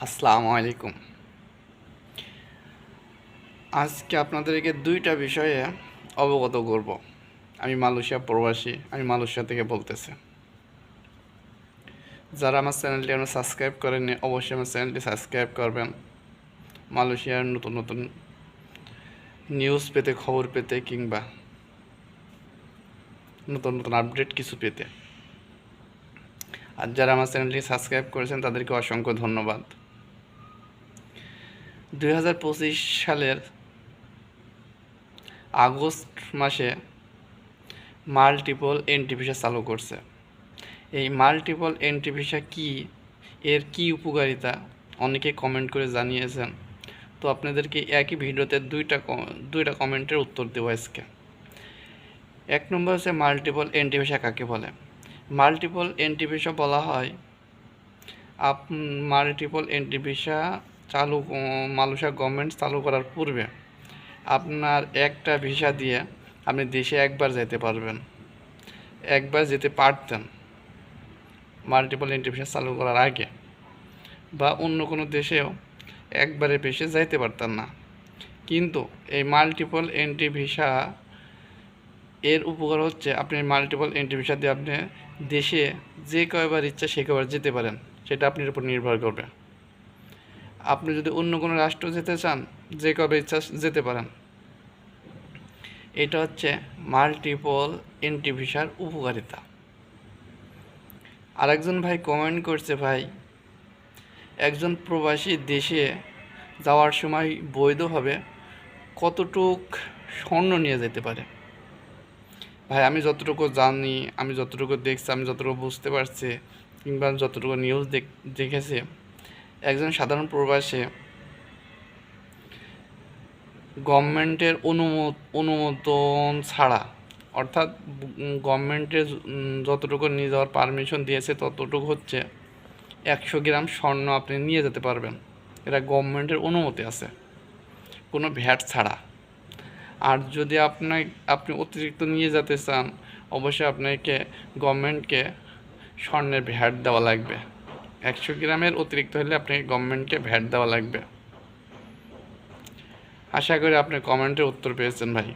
আসসালামু আলাইকুম। আজকে আপনাদেরকে দুইটা বিষয়ে অবগত করব। আমি মালয়েশিয়া প্রবাসী, আমি মালয়েশিয়া থেকে বলতেছি। যারা আমার চ্যানেলটি এখনো সাবস্ক্রাইব করেননি, অবশ্যই আমার চ্যানেলটি সাবস্ক্রাইব করবেন। মালয়েশিয়ার নতুন নতুন নিউজ পেতে, খবর পেতে, কিংবা নতুন নতুন আপডেট কিছু পেতে। আর যারা আমার চ্যানেলটি সাবস্ক্রাইব করেছেন তাদেরকে অসংখ্য ধন্যবাদ। 2025 সালের আগস্ট মাসে মাল্টিপল এন্ট্রি ভিসা চালু করছে। এই মাল্টিপল এন্ট্রি ভিসা কী, এর কী উপকারিতা অনেকে কমেন্ট করে জানিয়েছেন। তো আপনাদেরকে একই ভিডিওতে দুইটা কমেন্টের উত্তর দেবো আজকে। এক নম্বর হচ্ছে মাল্টিপল এন্ট্রি ভিসা কাকে বলে। মাল্টিপল এন্ট্রি ভিসা বলা হয় multiple entry visa Malaysia government চালু করার পূর্বে আপনার একটা ভিসা দিয়ে আপনি দেশে একবার যেতে পারবেন, একবার যেতে পারতেন মাল্টিপল এন্ট্রি ভিসা চালু করার আগে, বা অন্য কোনো দেশেও একবারে বেশি যাইতে পারতেন না। কিন্তু এই মাল্টিপল এন্ট্রি ভিসা এর উপকার হচ্ছে আপনি মাল্টিপল এন্ট্রি ভিসা দিয়ে আপনি দেশে যে কয়বার ইচ্ছা সে কয়বার যেতে পারেন, সেটা আপনার উপর নির্ভর করবে। আপনি যদি অন্য কোনো রাষ্ট্র যেতে চান, যে কবে ইচ্ছা যেতে পারেন। এটা হচ্ছে মাল্টিপল এন্ট্রি ভিসার উপকারিতা। আরেকজন ভাই কমেন্ট করছে, ভাই একজন প্রবাসী দেশে যাওয়ার সময় বৈধভাবে কতটুক স্বর্ণ নিয়ে যেতে পারে। ভাই আমি যতটুকু জানি, আমি যতটুকু দেখছি, আমি যতটুকু বুঝতে পারছি, কিংবা যতটুকু নিউজ দেখেছি, একজন সাধারণ প্রবাসী গভর্নমেন্টের অনুমোদন ছাড়া, অর্থাৎ গভর্নমেন্টের যতটুকু নিয়ে যাওয়ার পারমিশন দিয়েছে ততটুকু হচ্ছে 100 গ্রাম স্বর্ণ আপনি নিয়ে যেতে পারবেন। এটা গভর্নমেন্টের অনুমতি আছে, কোনো ভ্যাট ছাড়া। আর যদি আপনি অতিরিক্ত নিয়ে যেতে চান, অবশ্যই আপনাকে গভর্নমেন্টকে স্বর্ণের ভ্যাট দেওয়া লাগবে। 100 গ্রামের অতিরিক্ত হলে আপনাকে গভর্নমেন্টকে ভ্যাট দেওয়া লাগবে। আশা করি আপনি কমেন্টের উত্তর পেয়েছেন ভাই।